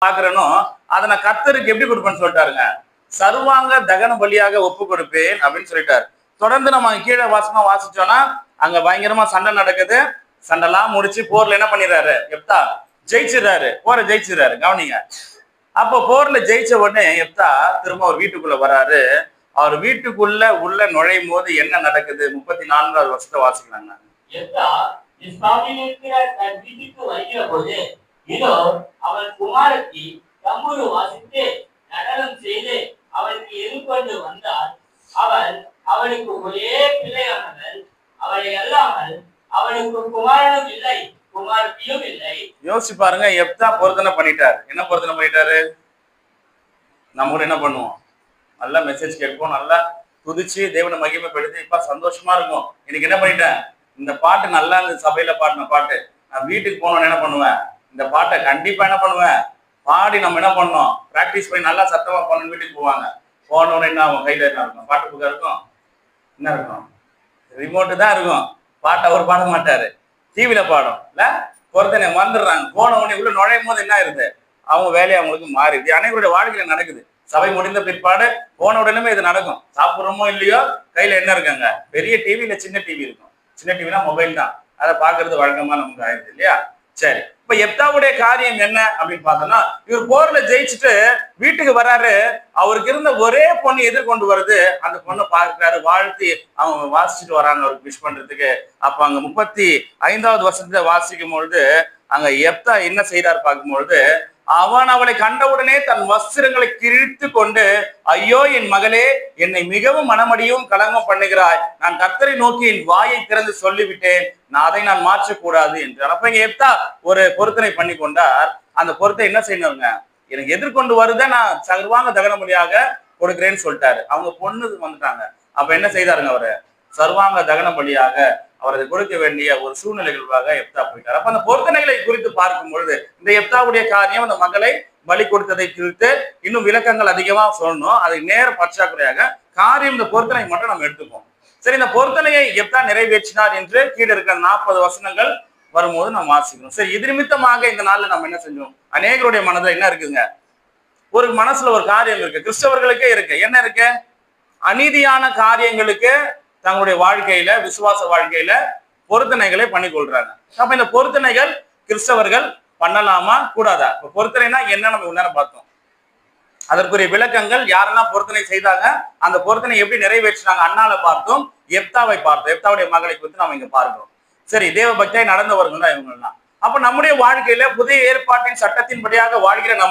பாக்குறேனோ அதை நான் கர்த்தருக்கு எப்படி கொடுப்பேன்னு சொல்லிட்டாருங்க. சர்வாங்க தகன பலியாக ஒப்பு கொடுப்பேன் அப்படின்னு சொல்லிட்டாரு. தொடர்ந்து நம்ம கீழே வாசிச்சோம்னா அங்க பயங்கரமா சண்டை நடக்குது. சண்டைலாம் முடிச்சு போர்ல என்ன பண்ணிடுறாரு, எப்தா ஜெயிச்சிடறாரு, போரை ஜெயிச்சிடறாரு. கவனிங்க, அப்போ போர்ல ஜெயிச்ச உடனே எப்தா திரும்ப அவர் வீட்டுக்குள்ள வராரு. அவர் வீட்டுக்குள்ள உள்ள நுழையும் போது என்ன நடக்குது, 34வது வருஷத்தை வாசிக்கலாங்க. இதோ அவன் குமாரத்தி தம்புரு வாசித்து நடனம் செய்து அவனுக்கு எதிர்கொண்டு வந்தார். அவள் அவனுக்கு ஒரே பிள்ளையானவள். அவளை அல்லாமல் அவனுக்கு குமாரனும் இல்லை, குமாரத்தியும் இல்லை. யோசிச்சு பாருங்க, எப்தா பொருத்தனை பண்ணிட்டாரு. என்ன பொருத்தனை பண்ணிட்டாரு? நம்ம என்ன பண்ணுவோம், நல்லா மெசேஜ் கேட்போம், நல்லா துதிச்சு தேவனை மகிமைப்படுத்தி இப்ப சந்தோஷமா இருக்கும். இன்னைக்கு என்ன பண்ணிட்டேன், இந்த பாட்டு நல்லா இந்த சபையில பாடின பாட்டு, நான் வீட்டுக்கு போனோன்னு என்ன பண்ணுவேன், இந்த பாட்டை கண்டிப்பா என்ன பண்ணுவேன், பாடி நம்ம என்ன பண்ணோம், பிராக்டிஸ் பண்ணி நல்லா சத்தமா போன வீட்டுக்கு போவாங்க. போனோன்னு என்ன ஆகும், கையில என்ன இருக்கும், பாட்டு புக்கா இருக்கும், என்ன இருக்கும், ரிமோட்டு தான் இருக்கும். பாட்டை அவர் பாட மாட்டாரு, டிவியில பாடும் இல்ல, பொறுத்தனை மறந்துடுறாங்க. போன உடனே உள்ள நுழையும் போது என்ன ஆயிருது, அவங்க வேலையை அவங்களுக்கு மாறிடுது. அனைவருடைய வாழ்க்கையில நடக்குது. சபை முடிந்த பிற்பாடு போன உடனே இது நடக்கும். சாப்பிட்றோமோ இல்லையோ கையில என்ன இருக்காங்க, பெரிய டிவி இல்ல சின்ன டிவி இருக்கும். சின்ன டிவினா மொபைல் தான், அதை பாக்குறது வழக்கமா நமக்கு ஆயிடுது இல்லையா. சரி, இப்ப எப்தாவுடைய காரியம் என்ன அப்படின்னு பார்த்தோம்னா, இவர் போர்ல ஜெயிச்சுட்டு வீட்டுக்கு வர்றாரு. அவருக்கு இருந்த ஒரே பொண்ணு எதிர்கொண்டு வருது. அந்த பொண்ணை பார்க்கிறாரு, வாழ்த்தி அவங்க வாசிச்சுட்டு வராங்க அவருக்கு விஷ் பண்றதுக்கு. அப்ப அங்க 35வது வருஷத்துல வாசிக்கும் பொழுது அங்க எப்தா என்ன செய்யறாரு பார்க்கும்பொழுது, அவன் அவளை கண்டவுடனே தன் வஸ்திரங்களை கிழித்து கொண்டு, ஐயோ என் மகளே, என்னை மிகவும் மனமடியும் கலங்கம் பண்ணுகிறாய். நான் கர்த்தரை நோக்கி என் வாயை திறந்து சொல்லிவிட்டேன், அதை நான் மாற்றக்கூடாது என்று. அப்ப இங்க எப்தா ஒரு பொருத்தனை பண்ணி கொண்டார். அந்த பொருத்தை என்ன செய்யணுங்க, எனக்கு எதிர்கொண்டு வருத நான் சர்வாங்க தகன பலியாக கொடுக்கிறேன்னு சொல்லிட்டாரு. அவங்க பொண்ணு வந்துட்டாங்க. அப்ப என்ன செய்தாருங்க, அவரு சர்வாங்க தகன பலியாக அவரது கொடுக்க வேண்டிய ஒரு சூழ்நிலைகளுக்காக எப்தா போயிட்டார். அப்ப அந்த பொருத்தனைகளை குறித்து பார்க்கும் பொழுது இந்த எப்தாவுடைய காரியம், அந்த மகளை பலி கொடுத்ததை குறித்து இன்னும் விளக்கங்கள் அதிகமா சொல்லணும். அதை நேர பற்றாக்குறையாக காரியம் இந்த பொருத்தனை மட்டும் நம்ம எடுத்துப்போம். சரி, இந்த பொருத்தனையை எப்தா நிறைவேற்றினார் என்று கீழே இருக்கிற 40 வசனங்கள் வரும்போது நம்ம வாசிக்கணும். சரி, இது நிமித்தமாக இந்த நாள்ல நம்ம என்ன செஞ்சோம், அநேகருடைய மனதில் என்ன இருக்குங்க, ஒரு மனசுல ஒரு காரியம் இருக்கு, கிறிஸ்தவர்களுக்கே இருக்கு. என்ன இருக்கு, அநீதியான காரியங்களுக்கு தங்களுடைய வாழ்க்கையில, விசுவாச வாழ்க்கையில பொருத்தனைகளை பண்ணி கொள்றாங்க. அப்ப இந்த பொருத்தனைகள் கிறிஸ்தவர்கள் பண்ணலாமா கூடாதா? இப்ப பொருத்தனைனா என்ன நம்ம நேரம் பார்த்தோம். அதற்குரிய விளக்கங்கள், யாரெல்லாம் பொருத்தனை செய்தாங்க, அந்த பொருத்தனை எப்படி நிறைவேற்றினாங்க, அண்ணால பார்த்தோம், எப்தாவை பார்த்தோம், எப்தாவுடைய மகளை குறித்து நாம இங்க பார்க்கிறோம். சரி, தேவ பக்தியாய் நடந்தவர்கள் தான் இவங்க எல்லாம். அப்ப நம்முடைய வாழ்க்கையில புதிய ஏற்பாட்டின் சட்டத்தின்படியாக வாழ்கிற நம்ம